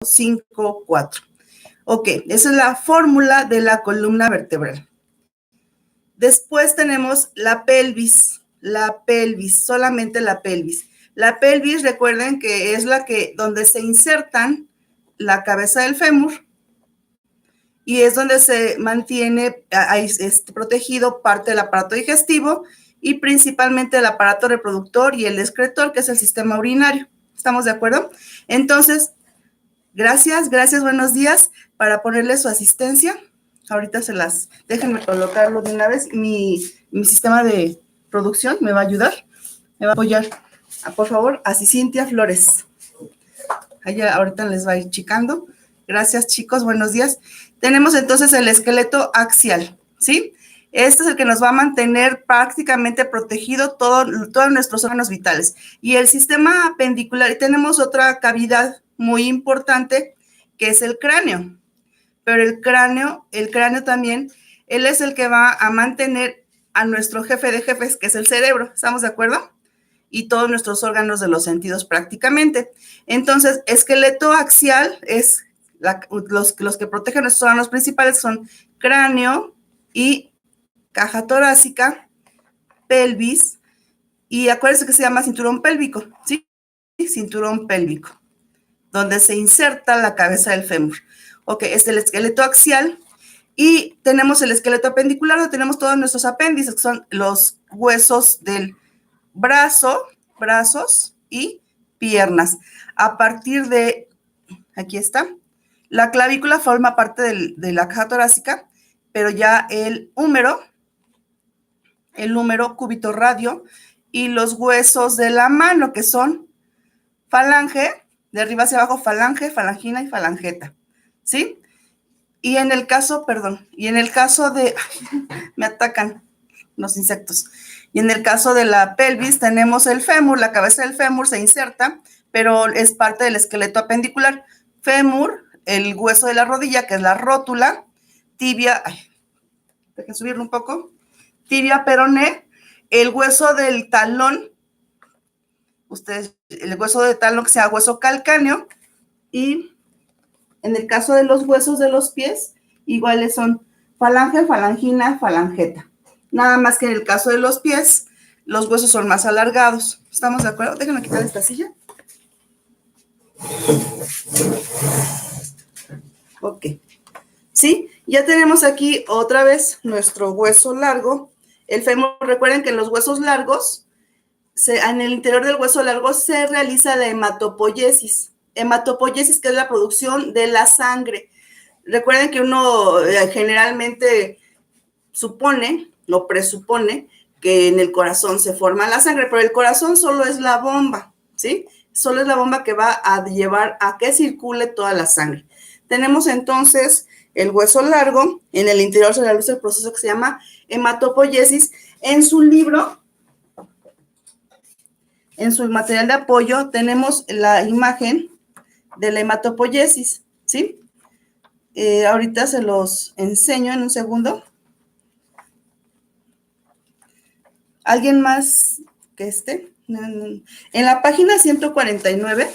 5, 4. Ok, esa es la fórmula de la columna vertebral. Después tenemos la pelvis, solamente la pelvis. La pelvis, recuerden que es donde se insertan la cabeza del fémur y es donde se mantiene protegido parte del aparato digestivo y principalmente el aparato reproductor y el excretor, que es el sistema urinario. ¿Estamos de acuerdo? Entonces, gracias, buenos días, para ponerle su asistencia. Ahorita déjenme colocarlo de una vez. Mi sistema de producción me va a ayudar, me va a apoyar. Por favor, así Cintia Flores. Allá ahorita les va a ir checando. Gracias, chicos, buenos días. Tenemos entonces el esqueleto axial, ¿sí? Este es el que nos va a mantener prácticamente protegido todos nuestros órganos vitales. Y el sistema apendicular, y tenemos otra cavidad muy importante, que es el cráneo. Pero el cráneo también, él es el que va a mantener a nuestro jefe de jefes, que es el cerebro. ¿Estamos de acuerdo? Y todos nuestros órganos de los sentidos prácticamente. Entonces, esqueleto axial es los que protegen nuestros órganos principales son cráneo y caja torácica, pelvis, y acuérdense que se llama cinturón pélvico, ¿sí? Cinturón pélvico, donde se inserta la cabeza del fémur. Ok, es el esqueleto axial. Y tenemos el esqueleto apendicular, donde tenemos todos nuestros apéndices, que son los huesos del brazos y piernas. A partir de, aquí está, la clavícula forma parte de la caja torácica, pero ya el húmero, cúbito radio, y los huesos de la mano, que son falange, de arriba hacia abajo, falange, falangina y falangeta, ¿sí? Y en el caso de, me atacan los insectos, y en el caso de la pelvis tenemos el fémur, la cabeza del fémur se inserta, pero es parte del esqueleto apendicular. Fémur, el hueso de la rodilla, que es la rótula, tibia, dejen subirlo un poco, tibia, peroné, el hueso del talón, el hueso de talón que sea hueso calcáneo, y en el caso de los huesos de los pies, iguales son falange, falangina, falangeta. Nada más que en el caso de los pies, los huesos son más alargados. ¿Estamos de acuerdo? Déjenme quitar esta silla. Ok. ¿Sí? Ya tenemos aquí otra vez nuestro hueso largo. El fémur, recuerden que en los huesos largos, en el interior del hueso largo se realiza la hematopoiesis. Hematopoiesis, que es la producción de la sangre. Recuerden que uno generalmente presupone que en el corazón se forma la sangre, pero el corazón solo es la bomba, ¿sí? Solo es la bomba que va a llevar a que circule toda la sangre. Tenemos entonces el hueso largo, en el interior se realiza el proceso que se llama hematopoiesis. En su libro, en su material de apoyo, tenemos la imagen de la hematopoiesis, ¿sí? Ahorita se los enseño en un segundo. ¿Alguien más que esté? No. En la página 149,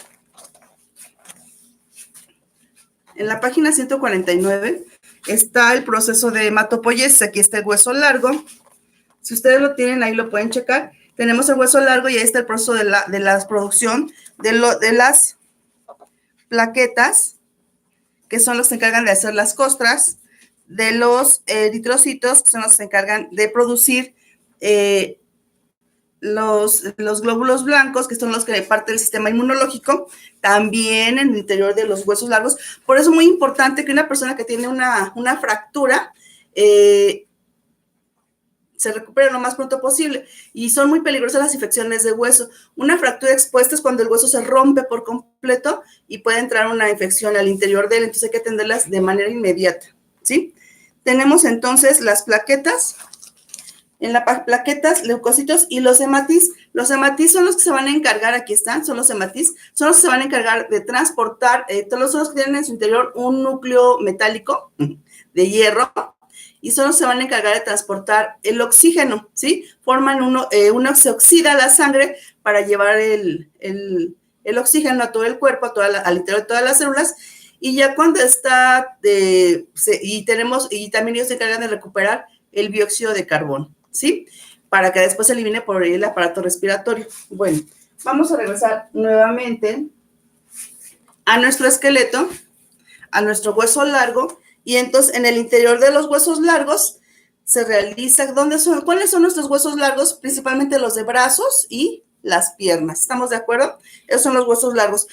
está el proceso de hematopoiesis. Aquí está el hueso largo. Si ustedes lo tienen, ahí lo pueden checar. Tenemos el hueso largo y ahí está el proceso de la producción de las plaquetas, que son los que se encargan de hacer las costras, de los eritrocitos, que son los que se encargan de producir los glóbulos blancos, que son los que parte del sistema inmunológico, también en el interior de los huesos largos. Por eso es muy importante que una persona que tiene una fractura se recupere lo más pronto posible. Y son muy peligrosas las infecciones de hueso. Una fractura expuesta es cuando el hueso se rompe por completo y puede entrar una infección al interior de él, entonces hay que atenderlas de manera inmediata, ¿sí? Tenemos entonces las plaquetas. En las plaquetas, leucocitos y los hematis. Los hematis son los que se van a encargar, aquí están, son los hematis, son los que se van a encargar de transportar, todos los que tienen en su interior un núcleo metálico de hierro, y son los que se van a encargar de transportar el oxígeno, ¿sí? Forman se oxida la sangre para llevar el el oxígeno a todo el cuerpo, al interior de todas las células, y ya cuando está, y también ellos se encargan de recuperar el dióxido de carbono, ¿sí? Para que después se elimine por el aparato respiratorio. Bueno, vamos a regresar nuevamente a nuestro esqueleto, a nuestro hueso largo, y entonces en el interior de los huesos largos se realiza, ¿cuáles son nuestros huesos largos? Principalmente los de brazos y las piernas, ¿estamos de acuerdo? Esos son los huesos largos.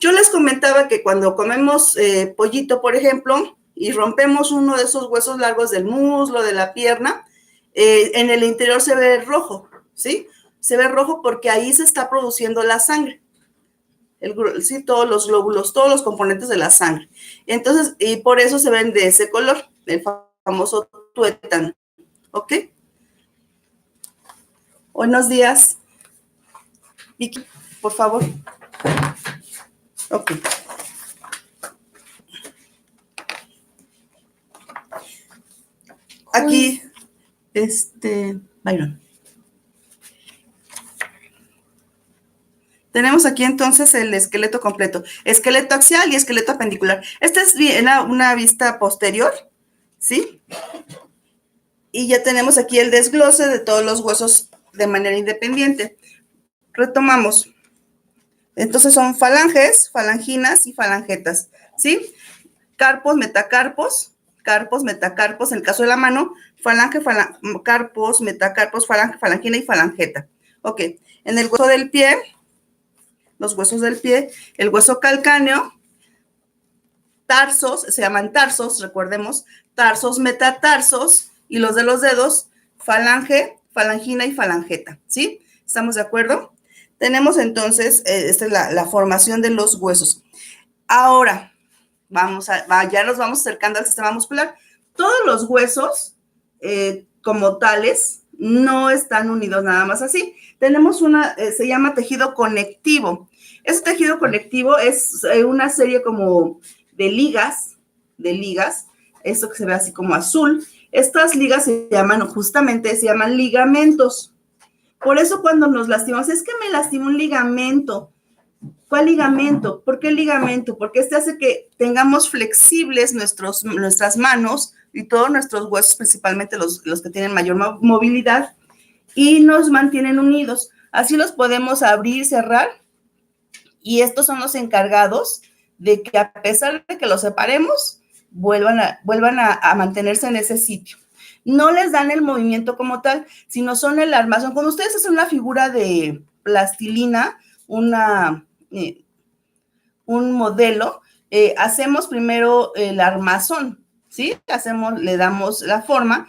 Yo les comentaba que cuando comemos pollito, por ejemplo, y rompemos uno de esos huesos largos del muslo, de la pierna, en el interior se ve rojo, ¿sí? Se ve rojo porque ahí se está produciendo la sangre. Sí, todos los glóbulos, todos los componentes de la sangre. Entonces, y por eso se ven de ese color, el famoso tuétano. ¿Ok? Buenos días. Vicky, por favor. Ok. Aquí, Byron. Tenemos aquí entonces el esqueleto completo, esqueleto axial y esqueleto apendicular. Esta es una vista posterior, ¿sí? Y ya tenemos aquí el desglose de todos los huesos de manera independiente. Retomamos. Entonces son falanges, falanginas y falangetas, ¿sí? Carpos, metacarpos, carpos, metacarpos, en el caso de la mano, carpos, metacarpos, falange, falangina y falangeta. Ok, en el hueso del pie, los huesos del pie, el hueso calcáneo, tarsos, se llaman tarsos, recordemos, tarsos, metatarsos, y los de los dedos, falange, falangina y falangeta, ¿sí? ¿Estamos de acuerdo? Tenemos entonces, esta es la formación de los huesos. Ahora, ya nos vamos acercando al sistema muscular. Todos los huesos, como tales, no están unidos nada más así. Tenemos se llama tejido conectivo. Este tejido conectivo es una serie como de ligas, esto que se ve así como azul. Estas ligas se llaman ligamentos. Por eso cuando nos lastimamos, es que me lastimó un ligamento. ¿Cuál ligamento? ¿Por qué ligamento? Porque este hace que tengamos flexibles nuestras manos y todos nuestros huesos, principalmente los que tienen mayor movilidad, y nos mantienen unidos. Así los podemos abrir, cerrar, y estos son los encargados de que a pesar de que los separemos, vuelvan a mantenerse en ese sitio. No les dan el movimiento como tal, sino son el armazón. Cuando ustedes hacen una figura de plastilina, un modelo, hacemos primero el armazón, ¿sí? Le damos la forma,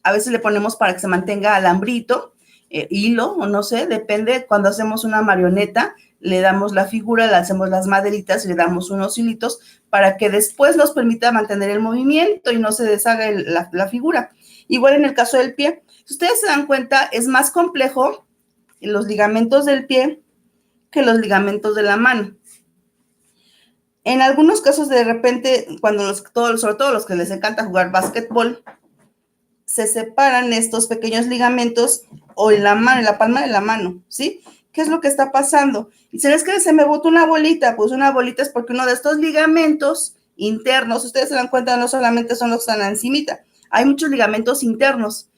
a veces le ponemos para que se mantenga alambrito, hilo, o no sé, depende. Cuando hacemos una marioneta, le damos la figura, le hacemos las maderitas y le damos unos hilitos para que después nos permita mantener el movimiento y no se deshaga la figura. Igual en el caso del pie, si ustedes se dan cuenta, es más complejo los ligamentos del pie que los ligamentos de la mano. En algunos casos, de repente, sobre todo los que les encanta jugar básquetbol, se separan estos pequeños ligamentos o en la mano, en la palma de la mano, ¿sí? ¿Qué es lo que está pasando? Y si es que se me botó una bolita, pues una bolita es porque uno de estos ligamentos internos, ustedes se dan cuenta, no solamente son los que están encimita, hay muchos ligamentos internos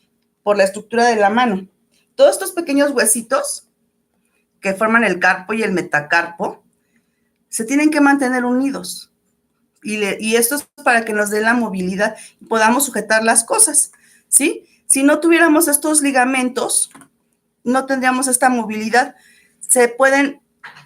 por la estructura de la mano. Todos estos pequeños huesitos que forman el carpo y el metacarpo se tienen que mantener unidos. Y esto es para que nos dé la movilidad y podamos sujetar las cosas, ¿sí? Si no tuviéramos estos ligamentos, no tendríamos esta movilidad.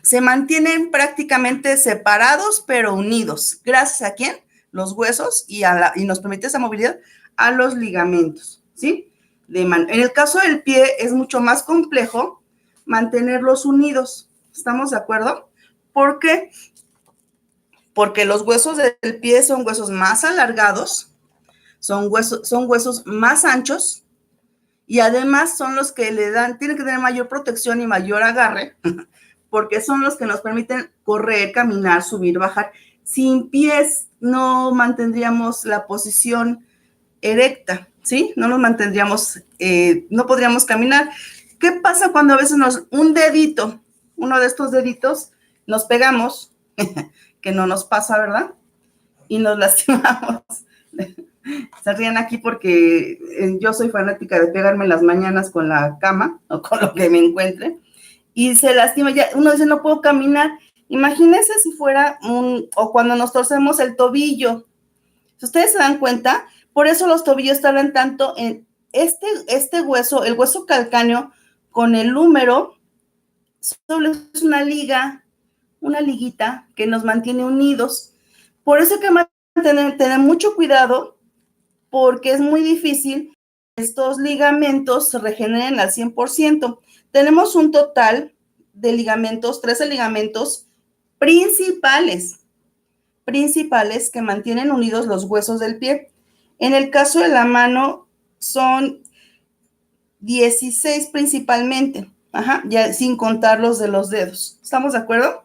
Se mantienen prácticamente separados, pero unidos. ¿Gracias a quién? Los huesos, y nos permite esa movilidad a los ligamentos, ¿sí? En el caso del pie es mucho más complejo mantenerlos unidos. ¿Estamos de acuerdo? ¿Por qué? Porque los huesos del pie son huesos más alargados, son huesos más anchos, y además son los que tienen que tener mayor protección y mayor agarre, porque son los que nos permiten correr, caminar, subir, bajar. Sin pies no mantendríamos la posición erecta, ¿sí? No nos mantendríamos, no podríamos caminar. ¿Qué pasa cuando a veces uno de estos deditos nos pegamos, que no nos pasa, ¿verdad? Y nos lastimamos. Se ríen aquí porque yo soy fanática de pegarme en las mañanas con la cama o con lo que me encuentre. Y se lastima, ya uno dice, no puedo caminar. Imagínense si fuera o cuando nos torcemos el tobillo. Si ustedes se dan cuenta, por eso los tobillos tardan tanto en este hueso, el hueso calcáneo con el húmero, solo es una liga, una liguita que nos mantiene unidos. Por eso hay que tener mucho cuidado, porque es muy difícil que estos ligamentos se regeneren al 100%. Tenemos un total de ligamentos, 13 ligamentos principales que mantienen unidos los huesos del pie. En el caso de la mano son 16 principalmente, ya sin contar los de los dedos. ¿Estamos de acuerdo?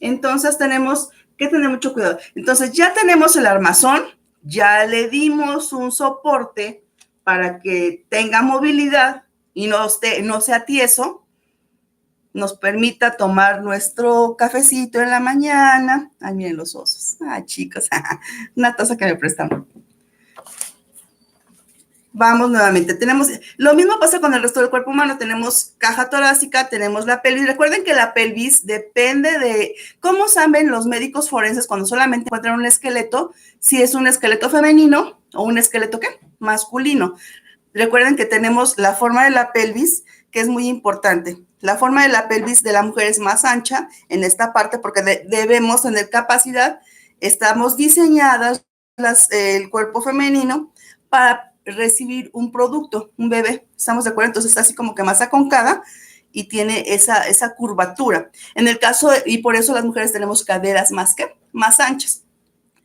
Entonces tenemos que tener mucho cuidado. Entonces ya tenemos el armazón, ya le dimos un soporte para que tenga movilidad y no sea tieso, nos permita tomar nuestro cafecito en la mañana. Ay, miren los osos. Ay, chicos, una taza que me prestaron. Vamos nuevamente. Lo mismo pasa con el resto del cuerpo humano. Tenemos caja torácica, tenemos la pelvis. Recuerden que la pelvis depende de cómo saben los médicos forenses cuando solamente encuentran un esqueleto, si es un esqueleto femenino o un esqueleto, ¿qué? Masculino. Recuerden que tenemos la forma de la pelvis, que es muy importante. La forma de la pelvis de la mujer es más ancha en esta parte porque debemos tener capacidad. Estamos diseñadas el cuerpo femenino para recibir un producto, un bebé. ¿Estamos de acuerdo? Entonces está así como que más aconcada y tiene esa curvatura. En el caso, y por eso las mujeres tenemos caderas más anchas.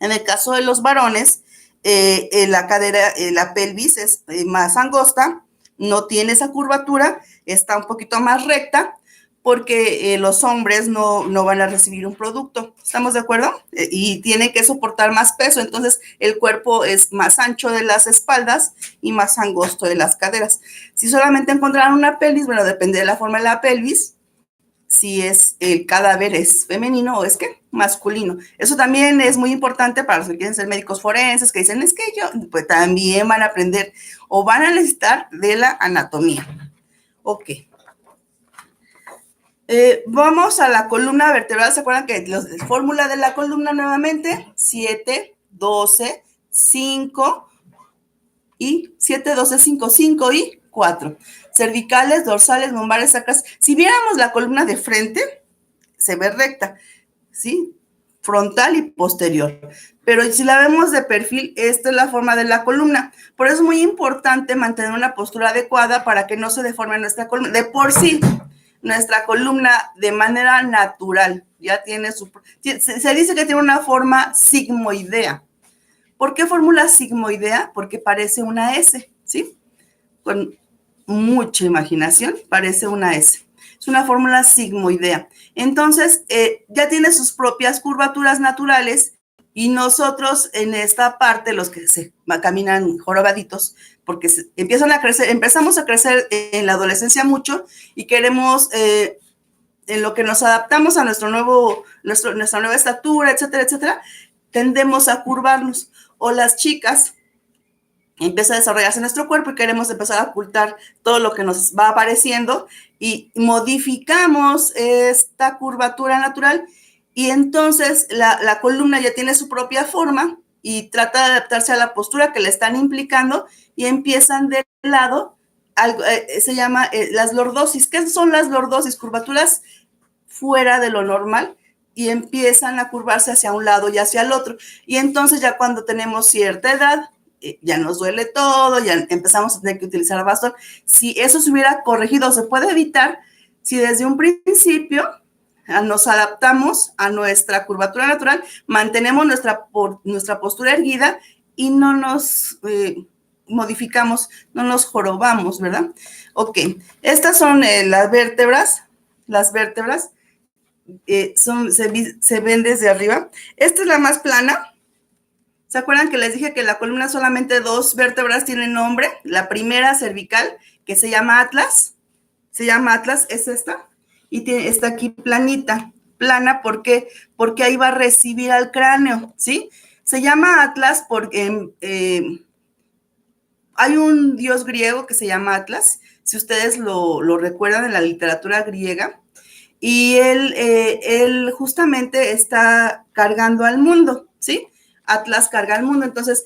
En el caso de los varones, la cadera, la pelvis es más angosta, no tiene esa curvatura, está un poquito más recta, porque los hombres no van a recibir un producto. ¿Estamos de acuerdo? Y tienen que soportar más peso, entonces el cuerpo es más ancho de las espaldas y más angosto de las caderas. Si solamente encontraran una pelvis, bueno, depende de la forma de la pelvis, si es el cadáver es femenino o es que masculino. Eso también es muy importante para los que quieren ser médicos forenses, que dicen, es que pues también van a aprender o van a necesitar de la anatomía. Ok. Vamos a la columna vertebral. ¿Se acuerdan que la fórmula de la columna nuevamente? 7, 12, 5 y 7, 12, 5, 5 y 4. Cervicales, dorsales, lumbares, sacras. Si viéramos la columna de frente, se ve recta, ¿sí? Frontal y posterior. Pero si la vemos de perfil, esta es la forma de la columna. Por eso es muy importante mantener una postura adecuada para que no se deforme nuestra columna. De por sí, nuestra columna de manera natural ya tiene se dice que tiene una forma sigmoidea. ¿Por qué fórmula sigmoidea? Porque parece una S, ¿sí? Con mucha imaginación, parece una S. Es una fórmula sigmoidea. Entonces, ya tiene sus propias curvaturas naturales y nosotros en esta parte, los que se caminan jorobaditos, porque empezamos a crecer en la adolescencia mucho y queremos, en lo que nos adaptamos a nuestra nueva estatura, etcétera, etcétera, tendemos a curvarnos. O las chicas, empieza a desarrollarse nuestro cuerpo y queremos empezar a ocultar todo lo que nos va apareciendo y modificamos esta curvatura natural y entonces la columna ya tiene su propia forma y trata de adaptarse a la postura que le están implicando y empiezan de lado, se llama las lordosis. ¿Qué son las lordosis? Curvaturas fuera de lo normal y empiezan a curvarse hacia un lado y hacia el otro. Y entonces ya cuando tenemos cierta edad, ya nos duele todo, ya empezamos a tener que utilizar bastón. Si eso se hubiera corregido, se puede evitar si desde un principio nos adaptamos a nuestra curvatura natural, mantenemos nuestra postura erguida y no nos modificamos, no nos jorobamos, ¿verdad? Ok, estas son las vértebras. Las vértebras se ven desde arriba. Esta es la más plana. ¿Se acuerdan que les dije que la columna solamente 2 vértebras tienen nombre? La primera cervical, que se llama Atlas, es esta, y está aquí planita. plana, ¿por qué? Porque ahí va a recibir al cráneo, ¿sí? Se llama Atlas porque hay un dios griego que se llama Atlas, si ustedes lo recuerdan en la literatura griega, y él justamente está cargando al mundo, ¿sí? Atlas carga al mundo, entonces,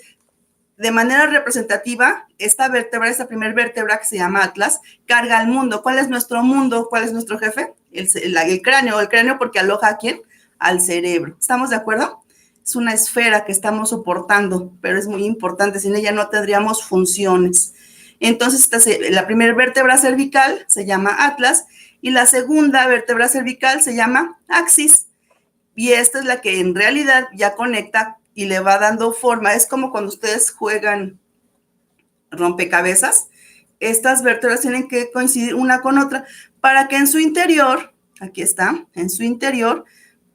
de manera representativa, esta vértebra, esta primer vértebra que se llama Atlas, carga al mundo. ¿Cuál es nuestro mundo? ¿Cuál es nuestro jefe? El cráneo porque aloja a ¿quién? Al cerebro. ¿Estamos de acuerdo? Es una esfera que estamos soportando, pero es muy importante, sin ella no tendríamos funciones. Entonces, la primera vértebra cervical se llama Atlas y la segunda vértebra cervical se llama Axis. Y esta es la que en realidad ya conecta y le va dando forma. Es como cuando ustedes juegan rompecabezas. Estas vértebras tienen que coincidir una con otra para que en su interior, aquí está, en su interior,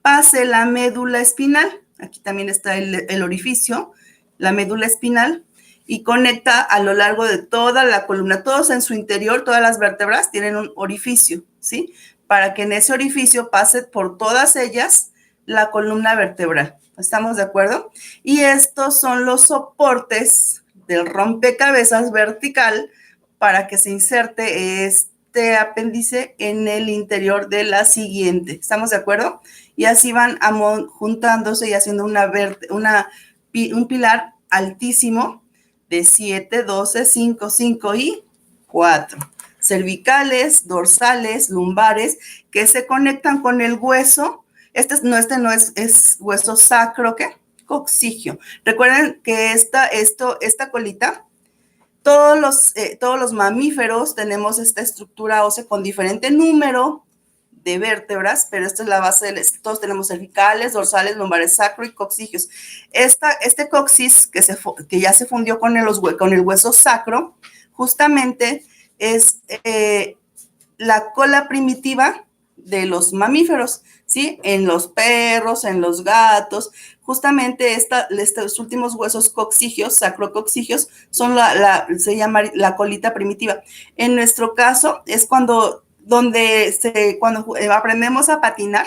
pase la médula espinal. Aquí también está el orificio, la médula espinal, y conecta a lo largo de toda la columna. Todos en su interior, todas las vértebras tienen un orificio, ¿sí? Para que en ese orificio pase por todas ellas la columna vertebral. ¿Estamos de acuerdo? Y estos son los soportes del rompecabezas vertical para que se inserte este apéndice en el interior de la siguiente. ¿Estamos de acuerdo? Y así van juntándose y haciendo un pilar altísimo de 7, 12, 5, 5 y 4. Cervicales, dorsales, lumbares, que se conectan con el hueso. Este no es hueso sacro, ¿qué? Coccigio. Recuerden que esta colita, todos los mamíferos tenemos esta estructura ósea con diferente número de vértebras, pero esta es la base, todos tenemos cervicales, dorsales, lumbares, sacro y coccigios. Este coxis que ya se fundió con el hueso sacro, justamente es la cola primitiva de los mamíferos, ¿sí? En los perros, en los gatos, justamente estos últimos huesos coccigios, sacrococcigios, son se llama la colita primitiva. En nuestro caso es cuando aprendemos a patinar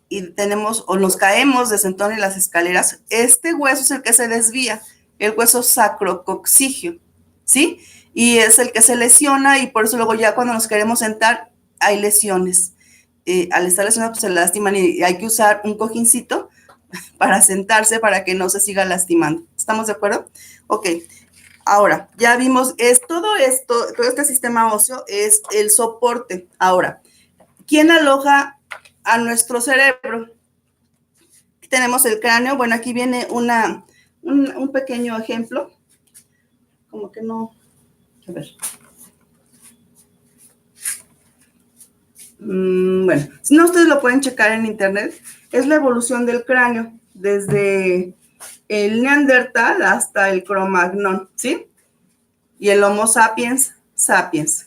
y nos caemos de sentón en las escaleras, este hueso es el que se desvía, el hueso sacrococcigio, ¿sí? Y es el que se lesiona y por eso luego ya cuando nos queremos sentar hay lesiones. Al estar lesionado pues se lastiman y hay que usar un cojincito para sentarse para que no se siga lastimando. ¿Estamos de acuerdo? Ok. Ahora, ya vimos, todo este sistema óseo es el soporte. Ahora, ¿quién aloja a nuestro cerebro? Aquí tenemos el cráneo. Bueno, aquí viene un pequeño ejemplo. Como que no. A ver. Bueno, si no, ustedes lo pueden checar en internet. Es la evolución del cráneo desde el Neandertal hasta el Cro-Magnon, ¿sí? Y el Homo sapiens sapiens.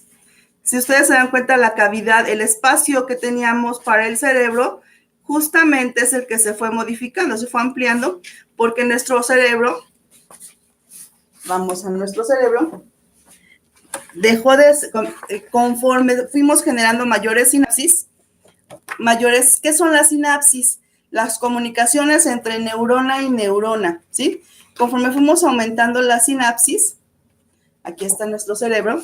Si ustedes se dan cuenta, la cavidad, el espacio que teníamos para el cerebro, justamente es el que se fue modificando, se fue ampliando, porque nuestro cerebro, vamos a nuestro cerebro, conforme fuimos generando mayores sinapsis, ¿qué son las sinapsis? Las comunicaciones entre neurona y neurona, ¿sí? Conforme fuimos aumentando las sinapsis, aquí está nuestro cerebro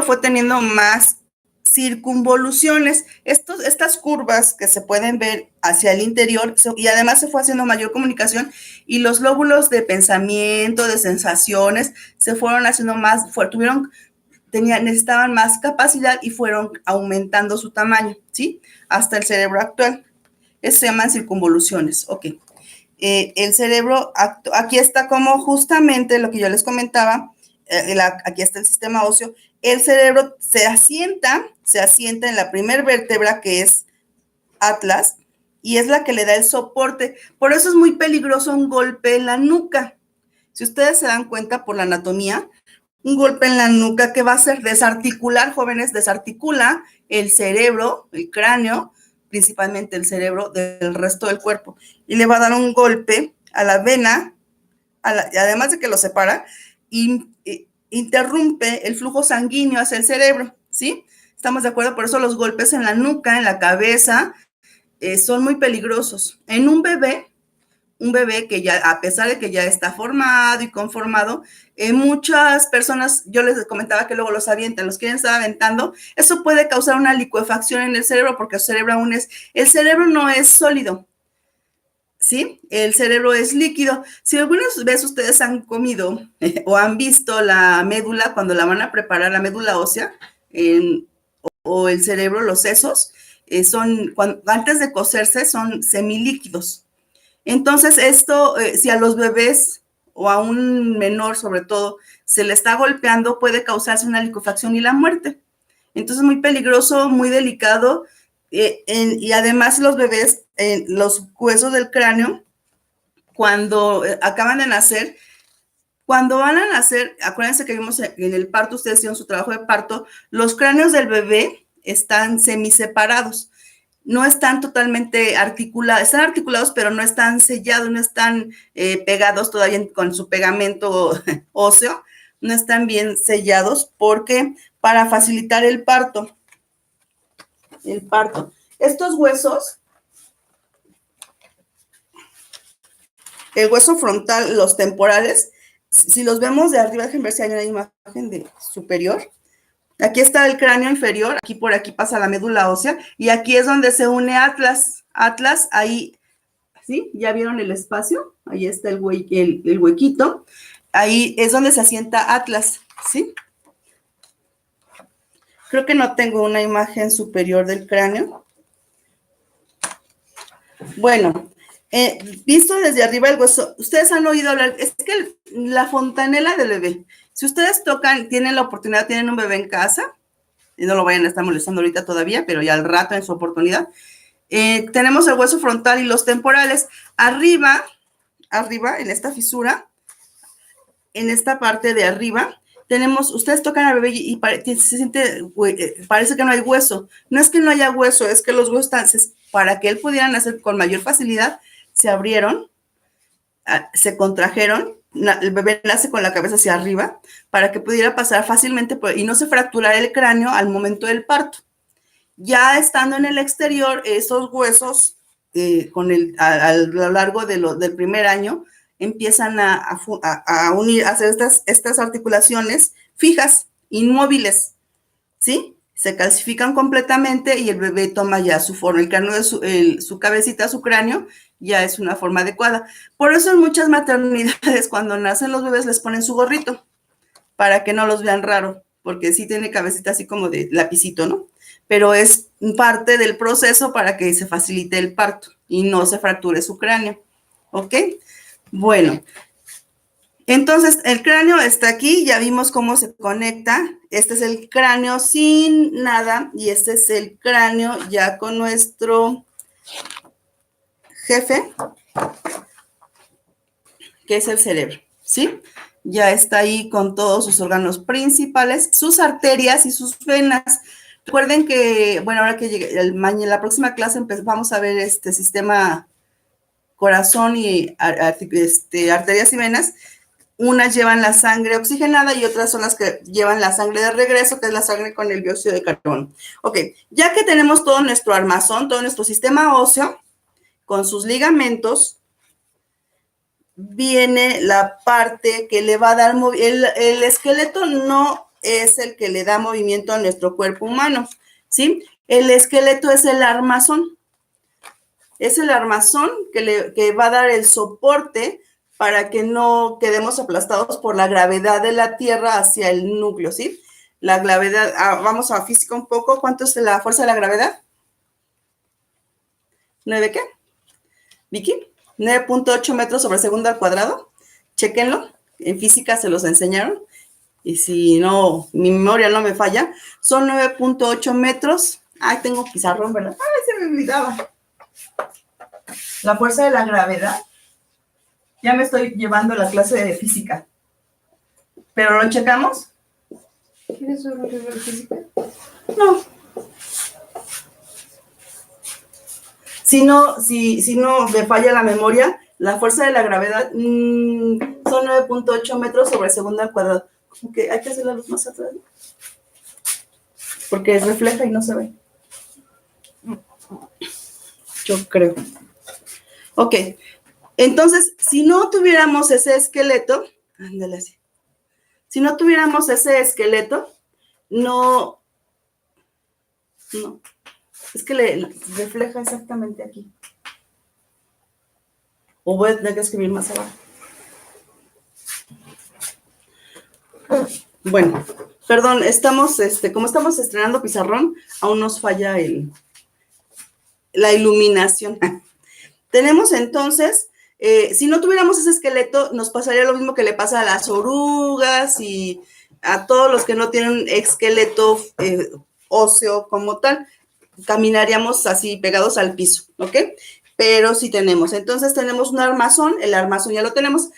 fue teniendo más circunvoluciones, estas curvas que se pueden ver hacia el interior, y además se fue haciendo mayor comunicación y los lóbulos de pensamiento, de sensaciones, se fueron haciendo más, necesitaban más capacidad y fueron aumentando su tamaño, ¿sí? Hasta el cerebro actual. Eso se llaman circunvoluciones, ok. El cerebro, aquí está como justamente lo que yo les comentaba, aquí está el sistema óseo. El cerebro se asienta en la primer vértebra, que es Atlas, y es la que le da el soporte. Por eso es muy peligroso un golpe en la nuca. Si ustedes se dan cuenta por la anatomía, un golpe en la nuca, ¿qué va a hacer? Desarticular, jóvenes, desarticula el cerebro, el cráneo, principalmente el cerebro, del resto del cuerpo. Y le va a dar un golpe a la vena, además de que lo separa, interrumpe el flujo sanguíneo hacia el cerebro, ¿sí? ¿Estamos de acuerdo? Por eso los golpes en la nuca, en la cabeza, son muy peligrosos. En un bebé que ya, a pesar de que ya está formado y conformado, muchas personas, yo les comentaba que luego los avientan, los quieren estar aventando, eso puede causar una licuefacción en el cerebro porque el cerebro no es sólido, ¿sí? El cerebro es líquido. Si algunas veces ustedes han comido o han visto la médula cuando la van a preparar, la médula ósea, o el cerebro, los sesos, antes de cocerse son semilíquidos. Entonces, esto, si a los bebés o a un menor sobre todo se le está golpeando, puede causarse una licuefacción y la muerte. Entonces, muy peligroso, muy delicado. Y además los bebés, los huesos del cráneo, cuando acaban de nacer, cuando van a nacer, acuérdense que vimos en el parto, ustedes hicieron su trabajo de parto, los cráneos del bebé están semiseparados. No están totalmente articulados, están articulados, pero no están sellados, no están pegados todavía con su pegamento óseo, no están bien sellados porque para facilitar el parto, estos huesos, el hueso frontal, los temporales, si los vemos de arriba, déjenme ver si hay una imagen de superior. Aquí está el cráneo inferior, aquí por aquí pasa la médula ósea, y aquí es donde se une Atlas. Atlas, ahí, ¿sí? ¿Ya vieron el espacio? Ahí está el huequito. Ahí es donde se asienta Atlas, ¿sí? Creo que no tengo una imagen superior del cráneo. Bueno, visto desde arriba el hueso, ustedes han oído hablar, es que la fontanela del bebé, si ustedes tienen la oportunidad, tienen un bebé en casa, y no lo vayan a estar molestando ahorita todavía, pero ya al rato en su oportunidad, tenemos el hueso frontal y los temporales. Arriba, en esta fisura, en esta parte de arriba, ustedes tocan al bebé y parece que no hay hueso. No es que no haya hueso, es que los huesos para que él pudiera nacer con mayor facilidad, se abrieron, se contrajeron, el bebé nace con la cabeza hacia arriba, para que pudiera pasar fácilmente y no se fracturara el cráneo al momento del parto. Ya estando en el exterior, esos huesos, a lo largo del primer año, empiezan a unir, a hacer estas articulaciones fijas, inmóviles, ¿sí? Se calcifican completamente y el bebé toma ya su forma, el cráneo de su cabecita, su cráneo, ya es una forma adecuada. Por eso en muchas maternidades, cuando nacen los bebés, les ponen su gorrito, para que no los vean raro, porque sí tiene cabecita así como de lapicito, ¿no? Pero es parte del proceso para que se facilite el parto y no se fracture su cráneo, ¿ok? Bueno, entonces el cráneo está aquí, ya vimos cómo se conecta. Este es el cráneo sin nada y este es el cráneo ya con nuestro jefe, que es el cerebro, ¿sí? Ya está ahí con todos sus órganos principales, sus arterias y sus venas. Recuerden que, bueno, ahora que llegue la próxima clase vamos a ver este sistema corazón y arterias y venas. Unas llevan la sangre oxigenada y otras son las que llevan la sangre de regreso, que es la sangre con el dióxido de carbono. Ok, ya que tenemos todo nuestro armazón, todo nuestro sistema óseo, con sus ligamentos, viene la parte que le va a dar el esqueleto no es el que le da movimiento a nuestro cuerpo humano, ¿sí? El esqueleto es el armazón. Es el armazón que va a dar el soporte para que no quedemos aplastados por la gravedad de la Tierra hacia el núcleo, ¿sí? La gravedad, vamos a física un poco. ¿Cuánto es la fuerza de la gravedad? ¿9 qué? ¿Vicky? 9.8 metros sobre segundo al cuadrado. Chéquenlo. En física se los enseñaron. Y si no, mi memoria no me falla, son 9.8 metros. Ay, tengo pizarrón, ¿verdad? Ay, se me olvidaba. La fuerza de la gravedad. Ya me estoy llevando la clase de física. ¿Pero lo checamos? ¿Quieres un libro de física? No. Si no me falla la memoria, la fuerza de la gravedad son 9.8 metros sobre segundo al cuadrado. Como que hay que hacer la luz más atrás. porque refleja y no se ve. Yo creo. Ok, entonces, si no tuviéramos ese esqueleto, ándale así. Si no tuviéramos ese esqueleto, no, es que le refleja exactamente aquí. O voy a tener que escribir más abajo. Bueno, perdón, como estamos estrenando pizarrón, aún nos falla la iluminación. Tenemos entonces, si no tuviéramos ese esqueleto, nos pasaría lo mismo que le pasa a las orugas y a todos los que no tienen esqueleto óseo como tal. Caminaríamos así pegados al piso, ¿ok? Pero sí tenemos. Entonces tenemos un armazón, el armazón ya lo tenemos.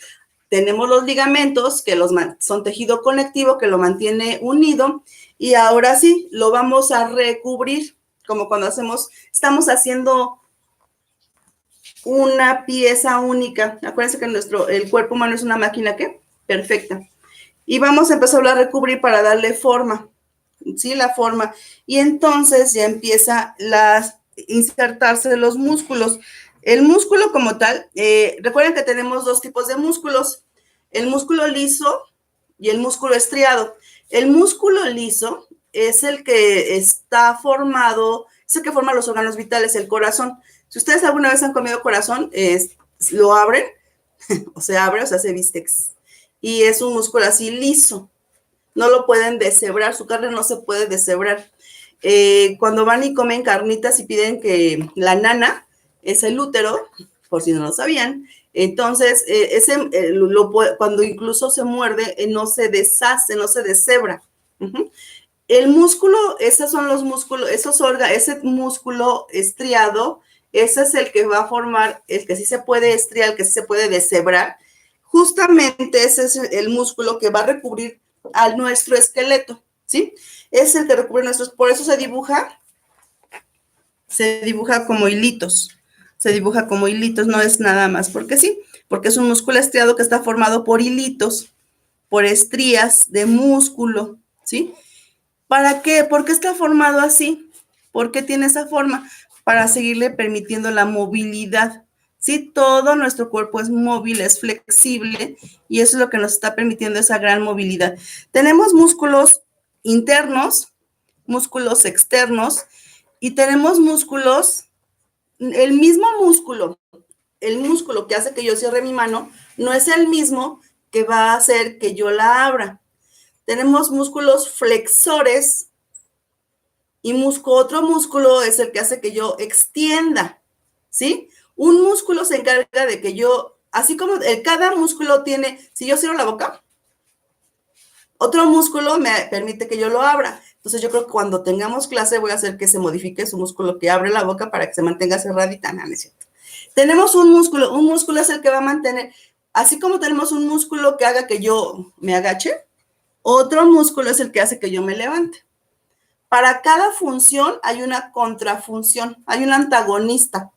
Tenemos los ligamentos, que son tejido conectivo, que lo mantiene unido. Y ahora sí, lo vamos a recubrir, como cuando estamos haciendo una pieza única. Acuérdense que el cuerpo humano es una máquina, ¿qué? Perfecta. Y vamos a empezar a recubrir para darle forma, ¿sí? La forma. Y entonces ya empieza insertarse los músculos. El músculo como tal, recuerden que tenemos dos tipos de músculos, el músculo liso y el músculo estriado. El músculo liso es el que está formado, es el que forma los órganos vitales, el corazón. Si ustedes alguna vez han comido corazón, lo abren, o se abre, o se hace bíceps, y es un músculo así liso. No lo pueden deshebrar, su carne no se puede deshebrar. Cuando van y comen carnitas y piden que la nana es el útero, por si no lo sabían, entonces cuando incluso se muerde, no se deshace, no se deshebra. El músculo, esos son los músculos, ese músculo estriado, ese es el que va a formar, el que sí se puede estriar, el que sí se puede deshebrar. Justamente ese es el músculo que va a recubrir a nuestro esqueleto, ¿sí? Es el que recubre por eso se dibuja como hilitos. Se dibuja como hilitos, no es nada más porque sí, porque es un músculo estriado que está formado por hilitos, por estrías de músculo, ¿sí? ¿Para qué? ¿Por qué está formado así? ¿Por qué tiene esa forma? Para seguirle permitiendo la movilidad. Sí, todo nuestro cuerpo es móvil, es flexible y eso es lo que nos está permitiendo esa gran movilidad. Tenemos músculos internos, músculos externos y tenemos músculos, el músculo que hace que yo cierre mi mano no es el mismo que va a hacer que yo la abra. Tenemos músculos flexores y otro músculo es el que hace que yo extienda, ¿sí? Un músculo se encarga de que yo, así como cada músculo tiene, si yo cierro la boca, otro músculo me permite que yo lo abra. Entonces yo creo que cuando tengamos clase voy a hacer que se modifique su músculo que abre la boca para que se mantenga cerradita. No, no es cierto. Tenemos un músculo es el que va a mantener, así como tenemos un músculo que haga que yo me agache, otro músculo es el que hace que yo me levante. Para cada función hay una contrafunción, hay un antagonista.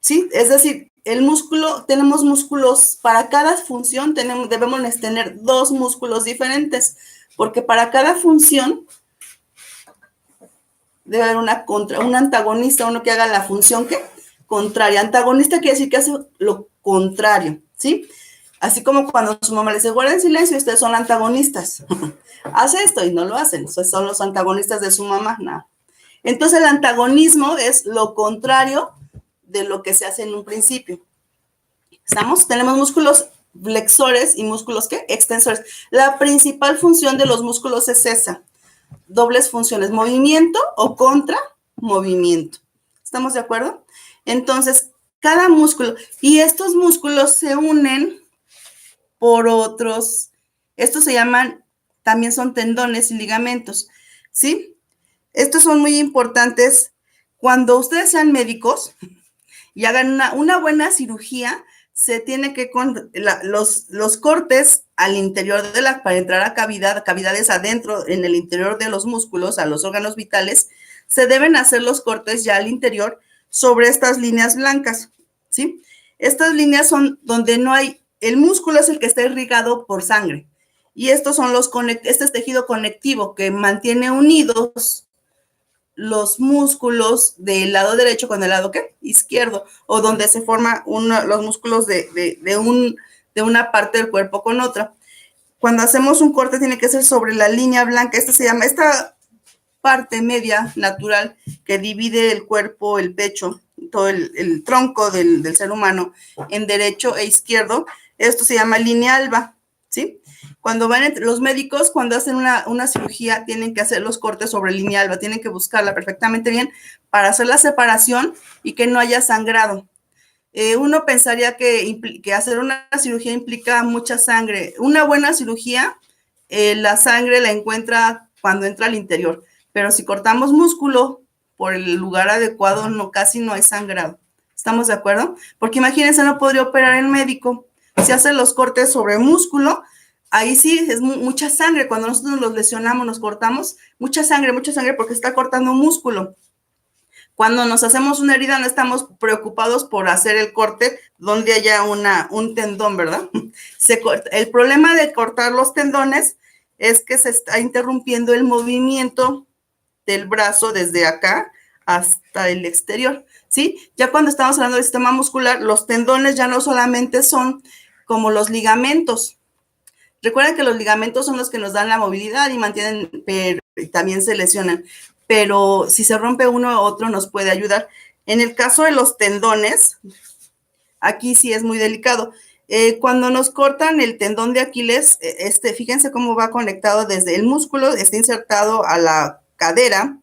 ¿Sí? Es decir, tenemos músculos, para cada función debemos tener dos músculos diferentes, porque para cada función debe haber un antagonista, uno que haga la función contraria. Antagonista quiere decir que hace lo contrario, ¿sí? Así como cuando su mamá le dice, guarden silencio, ustedes son antagonistas. Hace esto y no lo hacen, son los antagonistas de su mamá, no. Entonces el antagonismo es lo contrario de lo que se hace en un principio. ¿Estamos? Tenemos músculos flexores y músculos, ¿qué? Extensores. La principal función de los músculos es esa. Dobles funciones, movimiento o contramovimiento. ¿Estamos de acuerdo? Entonces, cada músculo, y estos músculos se unen por otros, estos se llaman, también son tendones y ligamentos, ¿sí? Estos son muy importantes cuando ustedes sean médicos y hagan una buena cirugía, se tiene que, los cortes al interior para entrar a cavidades adentro, en el interior de los músculos, a los órganos vitales, se deben hacer los cortes ya al interior sobre estas líneas blancas, ¿sí? Estas líneas son donde no hay, el músculo es el que está irrigado por sangre. Y estos son este es tejido conectivo que mantiene unidos los músculos del lado derecho con el lado ¿qué? Izquierdo, o donde se forman los músculos de una parte del cuerpo con otra. Cuando hacemos un corte tiene que ser sobre la línea blanca. Esta parte media natural que divide el cuerpo, el pecho, todo el tronco del ser humano en derecho e izquierdo. Esto se llama línea alba, ¿sí? Cuando van entre los médicos, cuando hacen una cirugía, tienen que hacer los cortes sobre línea alba, tienen que buscarla perfectamente bien para hacer la separación y que no haya sangrado. Uno pensaría que hacer una cirugía implica mucha sangre. Una buena cirugía, la sangre la encuentra cuando entra al interior, pero si cortamos músculo por el lugar adecuado, casi no hay sangrado. ¿Estamos de acuerdo? Porque imagínense, no podría operar el médico. Si hace los cortes sobre músculo, ahí sí es mucha sangre. Cuando nosotros los lesionamos, nos cortamos, mucha sangre porque está cortando músculo. Cuando nos hacemos una herida, no estamos preocupados por hacer el corte donde haya un tendón, ¿verdad? El problema de cortar los tendones es que se está interrumpiendo el movimiento del brazo desde acá hasta el exterior, ¿sí? Ya cuando estamos hablando del sistema muscular, los tendones ya no solamente son como los ligamentos. Recuerden que los ligamentos son los que nos dan la movilidad y mantienen, pero también se lesionan. Pero si se rompe uno u otro nos puede ayudar. En el caso de los tendones, aquí sí es muy delicado. Cuando nos cortan el tendón de Aquiles, fíjense cómo va conectado desde el músculo, está insertado a la cadera,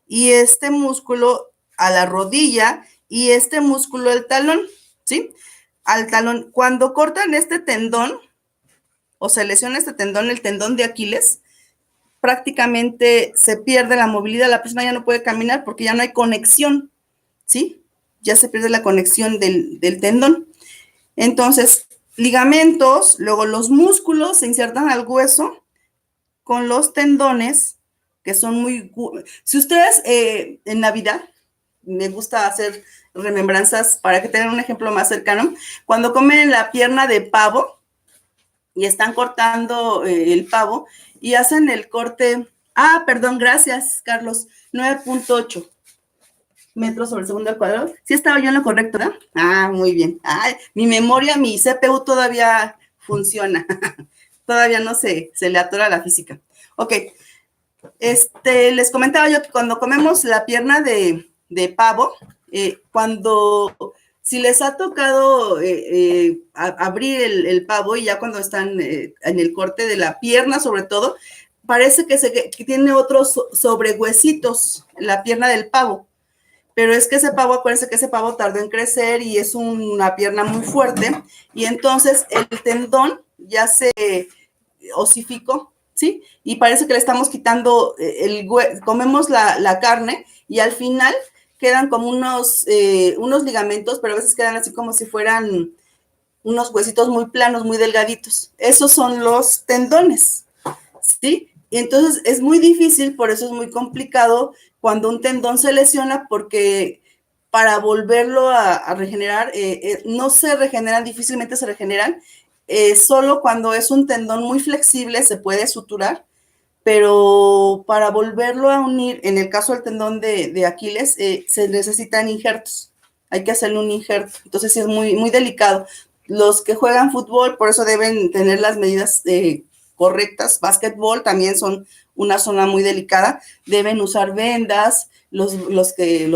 y este músculo a la rodilla, y este músculo al talón, ¿sí? Al talón. Cuando cortan este tendón, o se lesiona este tendón, el tendón de Aquiles, prácticamente se pierde la movilidad, la persona ya no puede caminar porque ya no hay conexión, ¿sí? Ya se pierde la conexión del tendón. Entonces, ligamentos, luego los músculos se insertan al hueso con los tendones, que son muy... Si ustedes en Navidad, me gusta hacer remembranzas para que tengan un ejemplo más cercano, cuando comen la pierna de pavo y están cortando el pavo y hacen el corte, perdón, gracias, Carlos, 9.8 metros sobre segundo al cuadrado. Sí estaba yo en lo correcto, ¿verdad? Muy bien. Mi memoria, mi CPU todavía funciona. Todavía no se le atora la física. Ok. Les comentaba yo que cuando comemos la pierna de pavo, si les ha tocado abrir el pavo y ya cuando están en el corte de la pierna, sobre todo, parece que tiene otros sobrehuesitos la pierna del pavo. Pero es que ese pavo, acuérdense que ese pavo tardó en crecer y es una pierna muy fuerte, y entonces el tendón ya se osificó, ¿sí? Y parece que le estamos quitando comemos la carne y al final quedan como unos ligamentos, pero a veces quedan así como si fueran unos huesitos muy planos, muy delgaditos. Esos son los tendones, ¿sí? Y entonces es muy difícil, por eso es muy complicado cuando un tendón se lesiona, porque para volverlo a regenerar, no se regeneran, difícilmente se regeneran. Solo cuando es un tendón muy flexible se puede suturar, pero para volverlo a unir, en el caso del tendón de Aquiles, se necesitan injertos. Hay que hacerle un injerto. Entonces sí es muy, muy delicado. Los que juegan fútbol, por eso deben tener las medidas correctas. Básquetbol también son una zona muy delicada. Deben usar vendas. Los que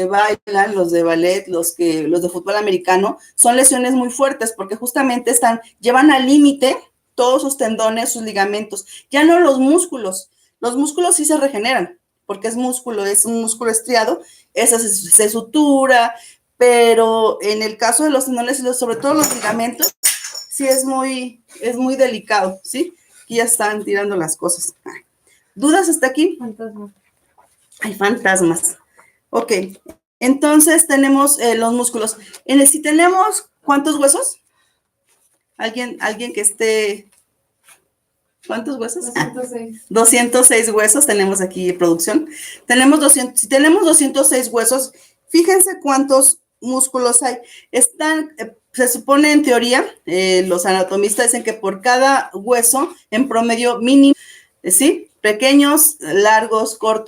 bailan, los de ballet, los de fútbol americano, son lesiones muy fuertes porque justamente llevan al límite todos sus tendones, sus ligamentos. Ya no los músculos sí se regeneran porque es un músculo estriado, esa se sutura, pero en el caso de los tendones y sobre todo los ligamentos, sí es muy delicado, ¿sí? Aquí ya están tirando las cosas. ¿Dudas hasta aquí? Fantasma. Hay fantasmas. Ok, entonces tenemos los músculos. Si tenemos, ¿cuántos huesos? ¿Alguien que esté? ¿Cuántos huesos? 206. 206 huesos tenemos aquí, producción. Si tenemos 206 huesos, fíjense cuántos músculos hay. se supone en teoría, los anatomistas dicen que por cada hueso, en promedio mínimo, ¿sí? Pequeños, largos, cortos,